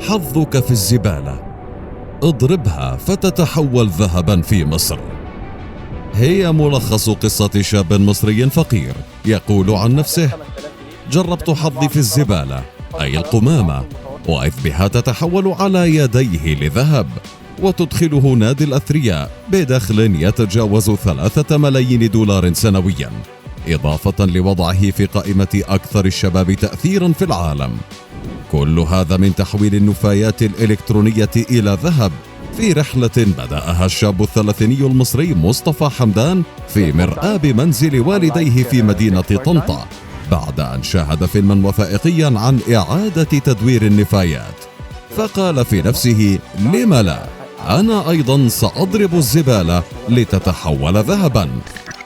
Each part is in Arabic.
حظك في الزبالة، اضربها فتتحول ذهبا في مصر. هي ملخص قصة شاب مصري فقير يقول عن نفسه: جربت حظي في الزبالة، أي القمامة، وإذ بها تتحول على يديه لذهب وتدخله نادي الأثرياء بدخل يتجاوز 3 ملايين دولار سنويا، إضافة لوضعه في قائمة أكثر الشباب تأثيرا في العالم. كل هذا من تحويل النفايات الإلكترونية إلى ذهب في رحلة بدأها الشاب الثلاثيني المصري مصطفى حمدان في مرآب منزل والديه في مدينة طنطا، بعد أن شاهد فيلما وثائقيا عن إعادة تدوير النفايات، فقال في نفسه: لم لا؟ أنا أيضا سأضرب الزبالة لتتحول ذهبا.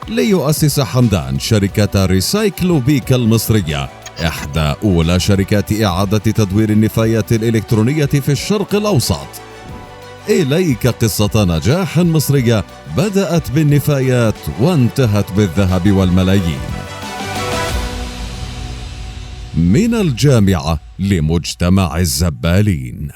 ليؤسس حمدان شركة ريسايكلو بيكا المصرية، إحدى أولى شركات إعادة تدوير النفايات الإلكترونية في الشرق الأوسط. إليك قصة نجاح مصرية بدأت بالنفايات وانتهت بالذهب والملايين. من الجامعة لمجتمع الزبالين.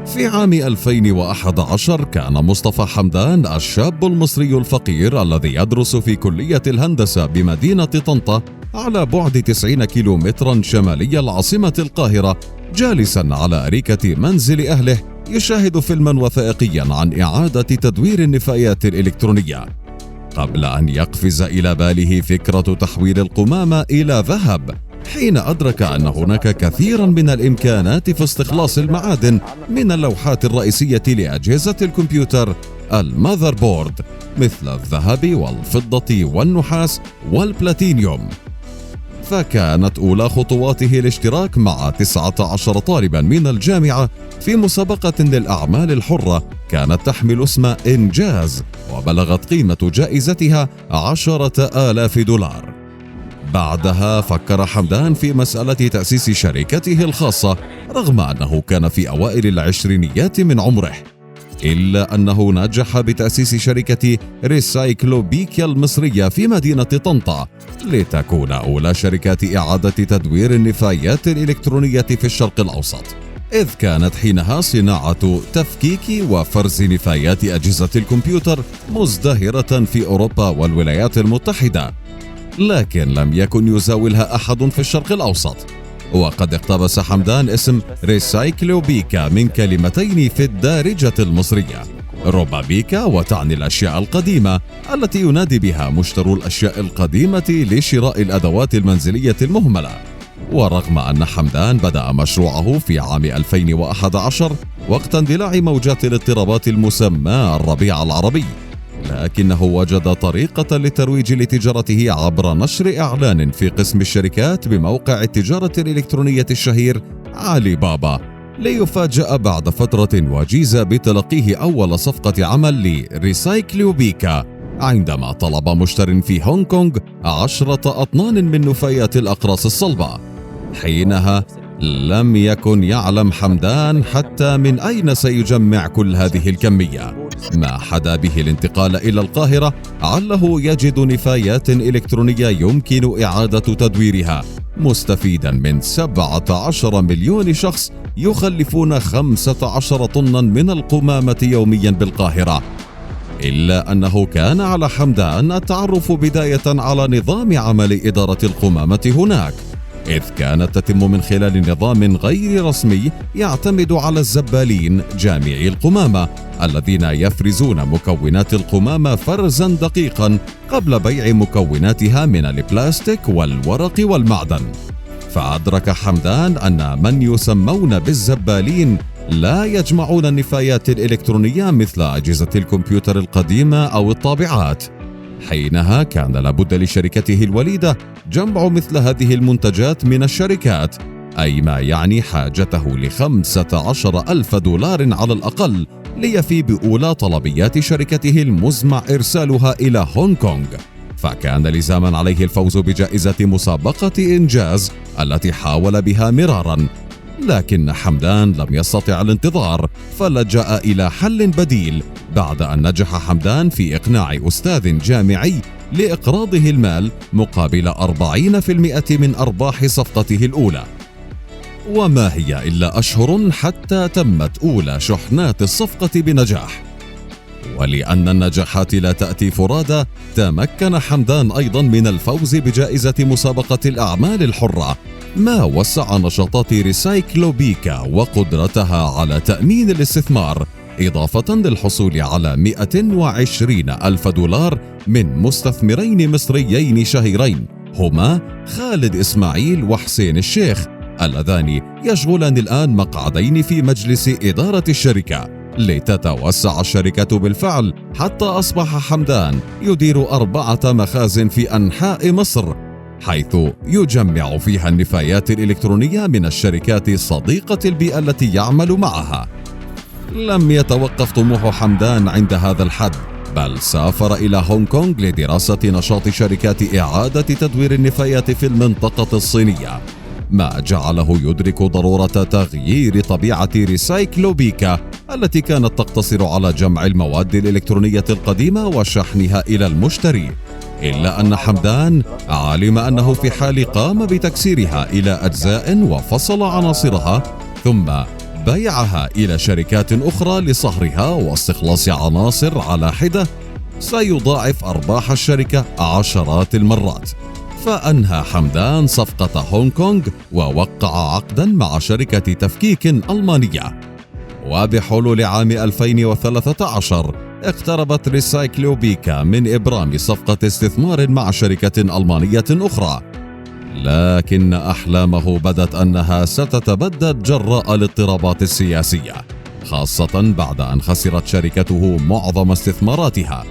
في عام 2011 كان مصطفى حمدان الشاب المصري الفقير الذي يدرس في كلية الهندسة بمدينة طنطا على بعد 90 كيلومترا شمالي العاصمة القاهرة، جالسا على أريكة منزل أهله يشاهد فيلما وثائقيا عن إعادة تدوير النفايات الإلكترونية، قبل أن يقفز إلى باله فكرة تحويل القمامة إلى ذهب، حين أدرك أن هناك كثيرا من الإمكانات في استخلاص المعادن من اللوحات الرئيسية لأجهزة الكمبيوتر الماذر بورد، مثل الذهب والفضة والنحاس والبلاتينيوم. فكانت أولى خطواته الاشتراك مع 19 طالبا من الجامعة في مسابقة للأعمال الحرة كانت تحمل اسم إنجاز، وبلغت قيمة جائزتها 10,000 دولار. بعدها فكر حمدان في مسألة تأسيس شركته الخاصة، رغم أنه كان في أوائل العشرينيات من عمره، إلا أنه نجح بتأسيس شركة ريسايكلو بيكا المصرية في مدينة طنطا، لتكون أولى شركات إعادة تدوير النفايات الإلكترونية في الشرق الأوسط، إذ كانت حينها صناعة تفكيك وفرز نفايات أجهزة الكمبيوتر مزدهرة في أوروبا والولايات المتحدة، لكن لم يكن يزاولها أحد في الشرق الأوسط. وقد اقتبس حمدان اسم ريسايكلو بيكا من كلمتين في الدارجة المصرية: ربا بيكا، وتعني الأشياء القديمة التي ينادي بها مشترو الأشياء القديمة لشراء الأدوات المنزلية المهملة. ورغم أن حمدان بدأ مشروعه في عام 2011 وقت اندلاع موجات الاضطرابات المسمى الربيع العربي، لكنه وجد طريقة للترويج لتجارته عبر نشر إعلان في قسم الشركات بموقع التجارة الإلكترونية الشهير علي بابا، ليفاجأ بعد فترة وجيزة بتلقيه أول صفقة عمل لريسايكلو بيكا، عندما طلب مشتر في هونغ كونغ 10 أطنان من نفايات الأقراص الصلبة. حينها لم يكن يعلم حمدان حتى من أين سيجمع كل هذه الكمية، ما حدا به الانتقال إلى القاهرة عله يجد نفايات إلكترونية يمكن إعادة تدويرها، مستفيدا من 17 مليون شخص يخلفون 15 طنا من القمامة يوميا بالقاهرة. إلا أنه كان على حمدان التعرف بداية على نظام عمل إدارة القمامة هناك، إذ كانت تتم من خلال نظام غير رسمي يعتمد على الزبالين جامعي القمامة الذين يفرزون مكونات القمامة فرزا دقيقا قبل بيع مكوناتها من البلاستيك والورق والمعدن. فأدرك حمدان أن من يسمون بالزبالين لا يجمعون النفايات الإلكترونية مثل أجهزة الكمبيوتر القديمة أو الطابعات. حينها كان لابد لشركته الوليدة جمع مثل هذه المنتجات من الشركات، أي ما يعني حاجته ل15,000 دولار على الأقل ليفي بأولى طلبيات شركته المزمع إرسالها إلى هونغ كونغ. فكان لزاما عليه الفوز بجائزة مسابقة إنجاز التي حاول بها مرارا، لكن حمدان لم يستطع الانتظار فلجأ إلى حل بديل بعد أن نجح حمدان في إقناع أستاذ جامعي لإقراضه المال مقابل 40% من أرباح صفقته الأولى. وما هي إلا أشهر حتى تمت أولى شحنات الصفقة بنجاح. ولأن النجاحات لا تأتي فرادى، تمكن حمدان أيضا من الفوز بجائزة مسابقة الأعمال الحرة، ما وسع نشاطات ريسايكلوبيكا وقدرتها على تأمين الاستثمار، إضافة للحصول على 120 ألف دولار من مستثمرين مصريين شهيرين هما خالد إسماعيل وحسين الشيخ، اللذان يشغلان الآن مقعدين في مجلس إدارة الشركة. لتتوسع الشركة بالفعل حتى أصبح حمدان يدير 4 مخازن في أنحاء مصر، حيث يجمع فيها النفايات الإلكترونية من الشركات صديقة البيئة التي يعمل معها. لم يتوقف طموح حمدان عند هذا الحد، بل سافر إلى هونغ كونغ لدراسة نشاط شركات إعادة تدوير النفايات في المنطقة الصينية، ما جعله يدرك ضرورة تغيير طبيعة ريسايكلوبيكا التي كانت تقتصر على جمع المواد الإلكترونية القديمة وشحنها إلى المشتري. إلا أن حمدان علم أنه في حال قام بتكسيرها إلى أجزاء وفصل عناصرها ثم بيعها إلى شركات أخرى لصهرها واستخلاص عناصر على حدة، سيضاعف أرباح الشركة عشرات المرات. فأنهى حمدان صفقة هونغ كونغ ووقع عقدا مع شركة تفكيك ألمانية. وبحلول عام 2013 اقتربت ريسايكلوبيكا من إبرام صفقة استثمار مع شركة ألمانية أخرى، لكن أحلامه بدت أنها ستتبدد جراء الاضطرابات السياسية، خاصة بعد أن خسرت شركته معظم استثماراتها.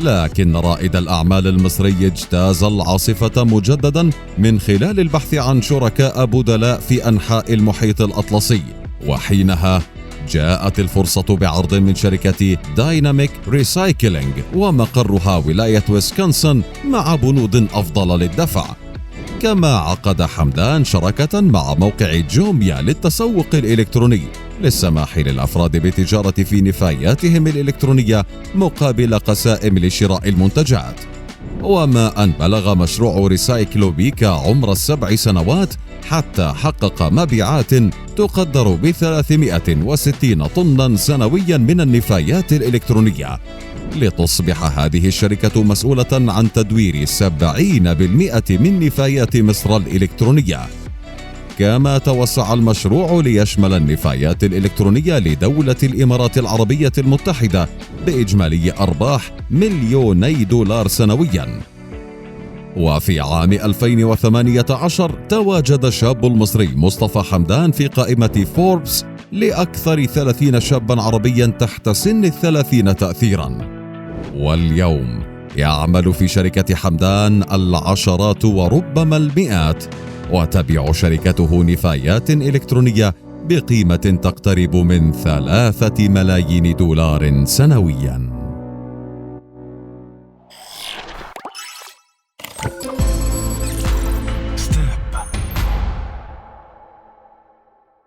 لكن رائد الأعمال المصري اجتاز العاصفة مجددا من خلال البحث عن شركاء بدلاء في أنحاء المحيط الأطلسي، وحينها جاءت الفرصة بعرض من شركة دايناميك ريسايكلينج ومقرها ولاية ويسكونسن مع بنود أفضل للدفع. كما عقد حمدان شراكة مع موقع جوميا للتسوق الإلكتروني للسماح للأفراد بالتجارة في نفاياتهم الإلكترونية مقابل قسائم لشراء المنتجات. وما أن بلغ مشروع ريسايكلوبيكا عمر 7 سنوات حتى حقق مبيعات تقدر ب360 طنا سنويا من النفايات الإلكترونية، لتصبح هذه الشركة مسؤولة عن تدوير 70% من نفايات مصر الإلكترونية. كما توسع المشروع ليشمل النفايات الإلكترونية لدولة الإمارات العربية المتحدة بإجمالي أرباح $2 سنويا. وفي عام 2018 تواجد الشاب المصري مصطفى حمدان في قائمة فوربس لأكثر 30 شابا عربيا تحت سن 30 تأثيرا. واليوم يعمل في شركة حمدان العشرات وربما المئات، وتبيع شركته نفايات إلكترونية بقيمة تقترب من $3 ملايين سنوياً.